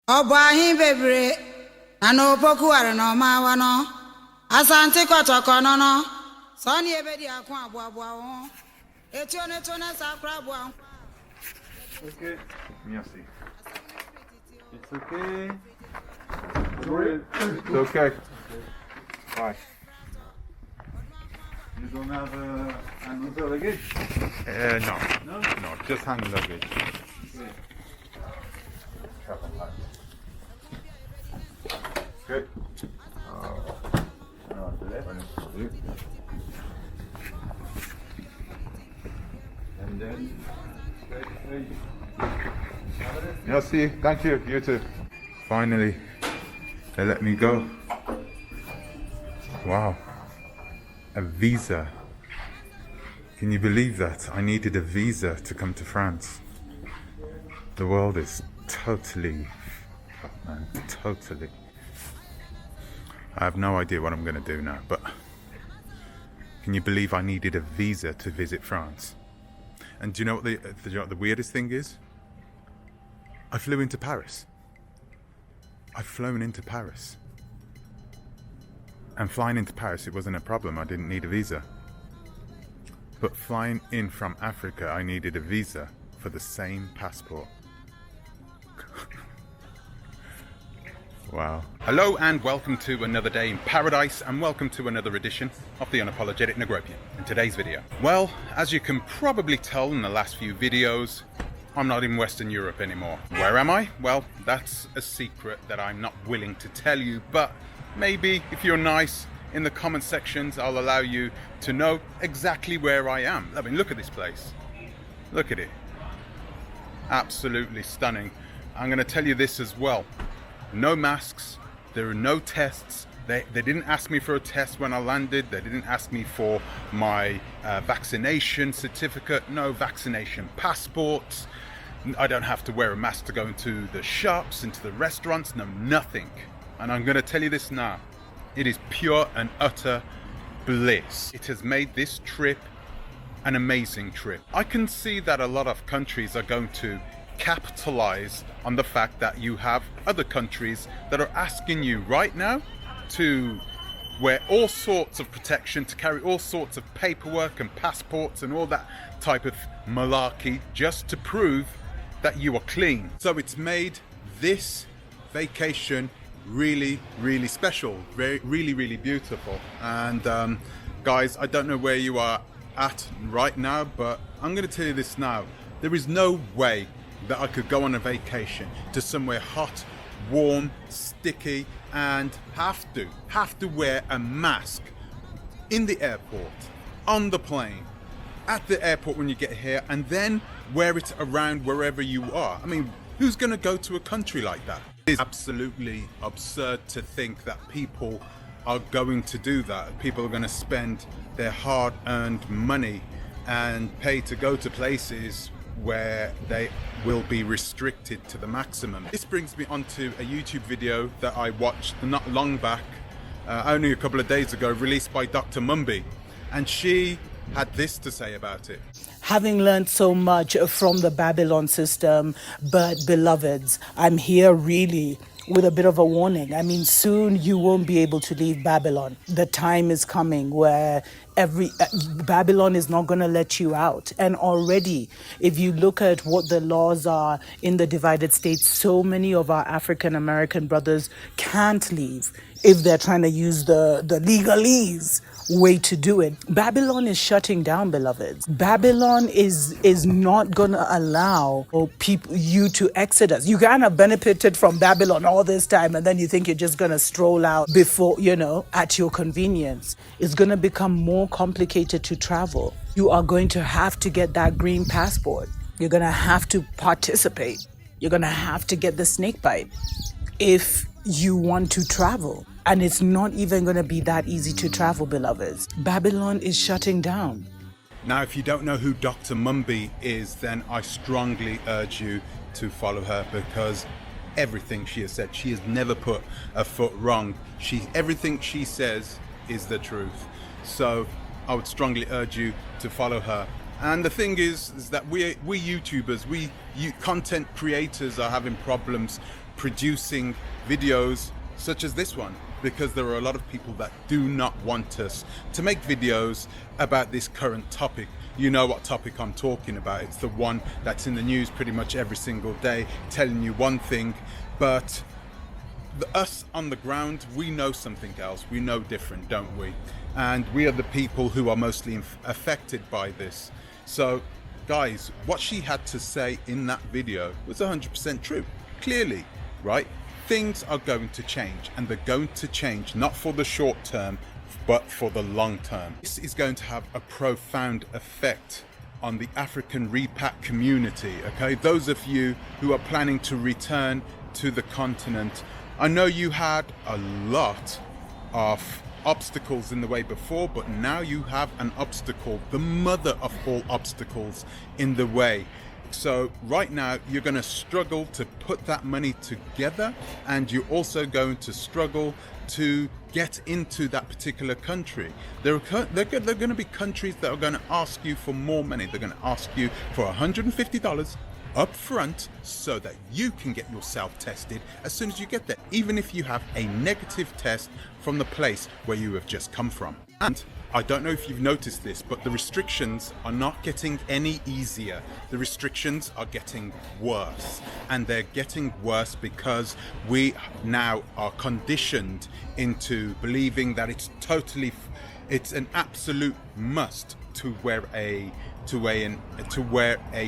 Obahi bebre ano poku are no mawa no asante kotoko no no so ne ebedi akon aboabo ho etio ne to na sakra abo. Okay, merci. It's okay. It's okay. Why? You don't have another luggage? No, just hand luggage. Okay. Travel light. Good. And then, merci, thank you, you too. Finally, they let me go. Wow, a visa. Can you believe that? I needed a visa to come to France. The world is totally, man, totally. I have no idea what I'm going to do now, but can you believe I needed a visa to visit France? And do you know what the weirdest thing is? I flew into Paris. I've flown into Paris. And flying into Paris, it wasn't a problem. I didn't need a visa. But flying in from Africa, I needed a visa for the same passport. Wow. Hello and welcome to another day in paradise, and welcome to another edition of the Unapologetic Negropian. In today's video, well, as you can probably tell in the last few videos, I'm not in Western Europe anymore. Where am I? Well, that's a secret that I'm not willing to tell you, but maybe if you're nice in the comment sections, I'll allow you to know exactly where I am. I mean, look at this place. Look at it. Absolutely stunning. I'm going to tell you this as well. No masks, there are no tests. They didn't ask me for a test when I landed. They didn't ask me for my vaccination certificate. No vaccination passports. I don't have to wear a mask to go into the shops, into the restaurants. No, nothing. And I'm going to tell you this now. It is pure and utter bliss. It has made this trip an amazing trip. I can see that a lot of countries are going to capitalize on the fact that you have other countries that are asking you right now to wear all sorts of protection, to carry all sorts of paperwork and passports and all that type of malarkey just to prove that you are clean. So it's made this vacation really, really special, really beautiful. And guys, I don't know where you are at right now, but I'm going to tell you this now. There is no way that I could go on a vacation to somewhere hot, warm, sticky, and have to wear a mask in the airport, on the plane, at the airport when you get here, and then wear it around wherever you are. I mean, who's going to go to a country like that? It's absolutely absurd to think that people are going to do that. People are going to spend their hard-earned money and pay to go to places where they will be restricted to the maximum. This brings me onto a YouTube video that I watched not long back, only a couple of days ago, released by Dr. MUMBI, and she had this to say about it. Having learned so much from the Babylon system, but beloveds, I'm here really with a bit of a warning. I mean, soon you won't be able to leave Babylon. The time is coming where Babylon is not going to let you out. And already, if you look at what the laws are in the divided states, so many of our African American brothers can't leave if they're trying to use the legalese way to do it. Babylon is shutting down, beloveds. Babylon is not gonna allow you to exodus. You kind of benefited from Babylon all this time, and then you think you're just gonna stroll out before, at your convenience. It's gonna become more complicated to travel. You are going to have to get that green passport. You're gonna have to participate. You're gonna have to get the snake bite if you want to travel. And it's not even going to be that easy to travel, beloveds. Babylon is shutting down. Now, if you don't know who Dr. MUMBI is, then I strongly urge you to follow her, because everything she has said, she has never put a foot wrong. Everything she says is the truth. So I would strongly urge you to follow her. And the thing is that we YouTubers, content creators are having problems producing videos such as this one, because there are a lot of people that do not want us to make videos about this current topic. You know what topic I'm talking about. It's the one that's in the news pretty much every single day, telling you one thing, but us on the ground, we know something else. We know different, don't we? And we are the people who are mostly affected by this. So guys, what she had to say in that video was 100% true, clearly, right? Things are going to change, and they're going to change not for the short term, but for the long term. This is going to have a profound effect on the African repat community, okay? Those of you who are planning to return to the continent, I know you had a lot of obstacles in the way before, but now you have an obstacle, the mother of all obstacles, in the way. So right now you're going to struggle to put that money together, and you're also going to struggle to get into that particular country. There are going to be countries that are going to ask you for more money. They're going to ask you for $150 up front so that you can get yourself tested as soon as you get there, even if you have a negative test from the place where you have just come from. And I don't know if you've noticed this, but the restrictions are not getting any easier. The restrictions are getting worse, and they're getting worse because we now are conditioned into believing that it's an absolute must to wear a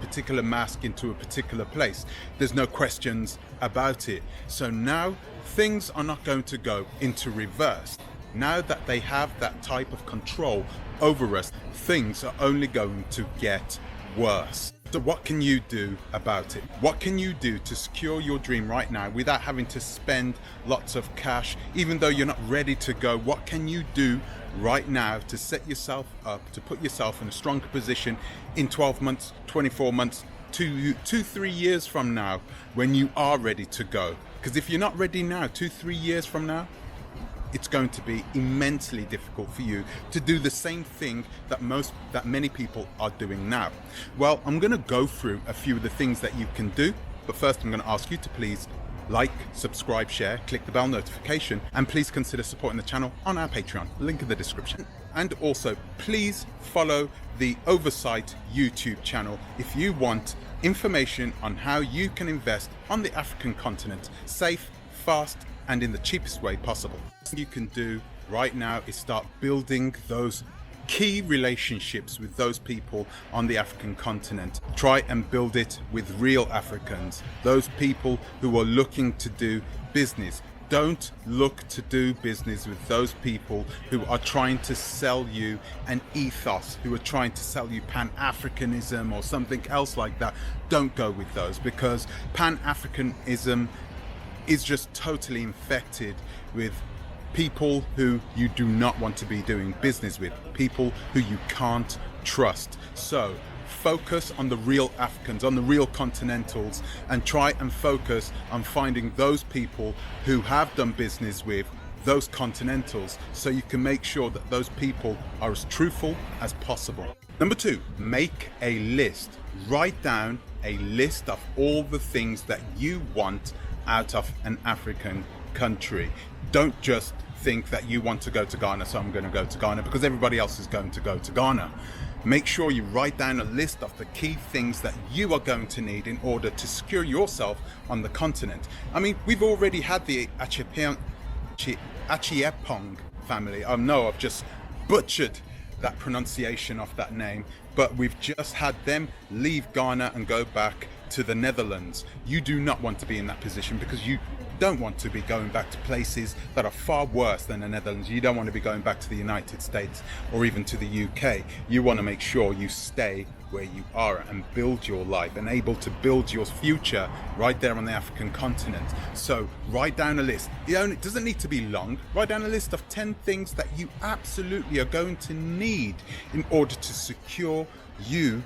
particular mask into a particular place. There's no questions about it. So now things are not going to go into reverse. Now that they have that type of control over us, things are only going to get worse. So what can you do about it? What can you do to secure your dream right now without having to spend lots of cash, even though you're not ready to go? What can you do right now to set yourself up, to put yourself in a stronger position in 12 months, 24 months, 3 years from now, when you are ready to go? Because if you're not ready now, 3 years from now, it's going to be immensely difficult for you to do the same thing that many people are doing now. Well, I'm going to go through a few of the things that you can do, but first I'm going to ask you to please like, subscribe, share, click the bell notification, and please consider supporting the channel on our Patreon, link in the description. And also please follow the Ovversight YouTube channel if you want information on how you can invest on the African continent safe, fast, and in the cheapest way possible. What you can do right now is start building those key relationships with those people on the African continent. Try and build it with real Africans, those people who are looking to do business. Don't look to do business with those people who are trying to sell you an ethos, who are trying to sell you Pan-Africanism or something else like that. Don't go with those, because Pan-Africanism is just totally infected with people who you do not want to be doing business with, people who you can't trust. So focus on the real Africans, on the real continentals, and try and focus on finding those people who have done business with those continentals, so you can make sure that those people are as truthful as possible. Number 2, make a list. Write down a list of all the things that you want out of an African country. Don't just think that you want to go to Ghana, so I'm going to go to Ghana because everybody else is going to go to Ghana. Make sure you write down a list of the key things that you are going to need in order to secure yourself on the continent. I mean, we've already had the Achiepong family. I know I've just butchered that pronunciation of that name, but we've just had them leave Ghana and go back to the Netherlands. You do not want to be in that position, because you don't want to be going back to places that are far worse than the Netherlands. You don't want to be going back to the United States or even to the UK. You want to make sure you stay where you are and build your life and able to build your future right there on the African continent. So write down a list. It doesn't need to be long. Write down a list of 10 things that you absolutely are going to need in order to secure you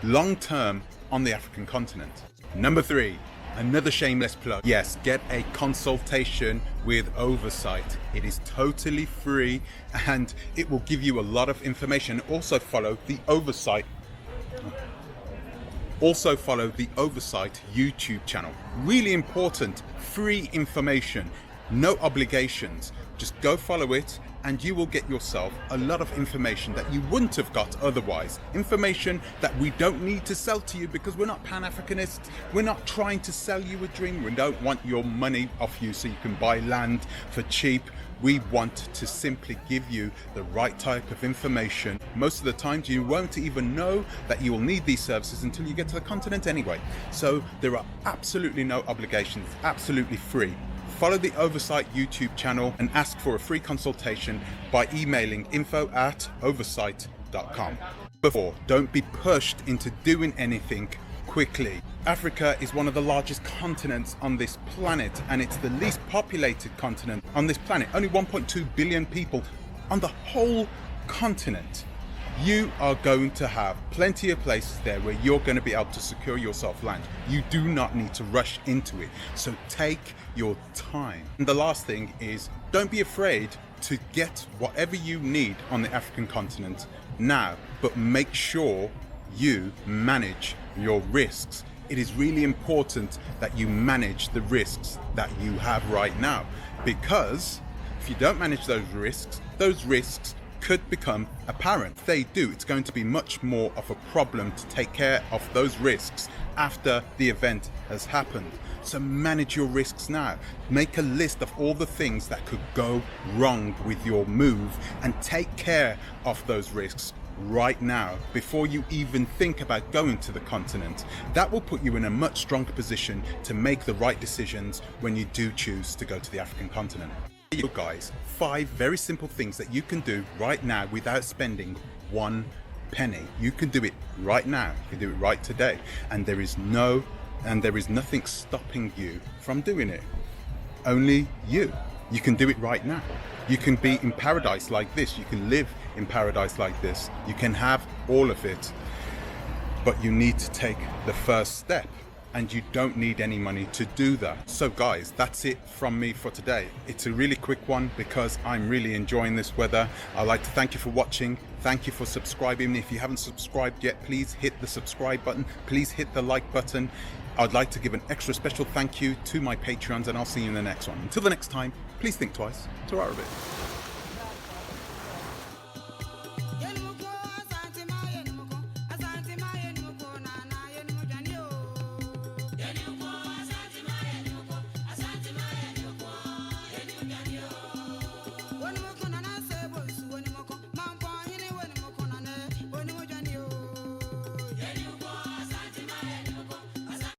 long term on the African continent. Number 3, another shameless plug. Yes, get a consultation with Ovversight. It is totally free and it will give you a lot of information. Also follow the Ovversight Also follow the Oversight YouTube channel. Really important, free information, no obligations. Just go follow it and you will get yourself a lot of information that you wouldn't have got otherwise. Information that we don't need to sell to you because we're not Pan-Africanists. We're not trying to sell you a dream. We don't want your money off you so you can buy land for cheap. We want to simply give you the right type of information. Most of the times you won't even know that you will need these services until you get to the continent anyway. So there are absolutely no obligations, absolutely free. Follow the Oversight YouTube channel and ask for a free consultation by emailing info@oversight.com. Before, don't be pushed into doing anything quickly. Africa is one of the largest continents on this planet, and it's the least populated continent on this planet. Only 1.2 billion people on the whole continent. You are going to have plenty of places there where you're going to be able to secure yourself land. You do not need to rush into it. So take your time. And the last thing is, don't be afraid to get whatever you need on the African continent now, but make sure you manage your risks. It is really important that you manage the risks that you have right now, because if you don't manage those risks could become apparent. If they do, it's going to be much more of a problem to take care of those risks after the event has happened. So manage your risks now. Make a list of all the things that could go wrong with your move and take care of those risks right now before you even think about going to the continent. That will put you in a much stronger position to make the right decisions when you do choose to go to the African continent. You guys, 5 very simple things that you can do right now without spending 1 penny. You can do it right now. You can do it right today, and there is nothing stopping you from doing it. Only you. You can do it right now. You can be in paradise like this. You can live in paradise like this. You can have all of it, but you need to take the first step. And you don't need any money to do that. So guys, that's it from me for today. It's a really quick one because I'm really enjoying this weather. I'd like to thank you for watching. Thank you for subscribing. If you haven't subscribed yet, please hit the subscribe button. Please hit the like button. I'd like to give an extra special thank you to my Patreons, and I'll see you in the next one. Until the next time, please think twice. Ta-ra a bit.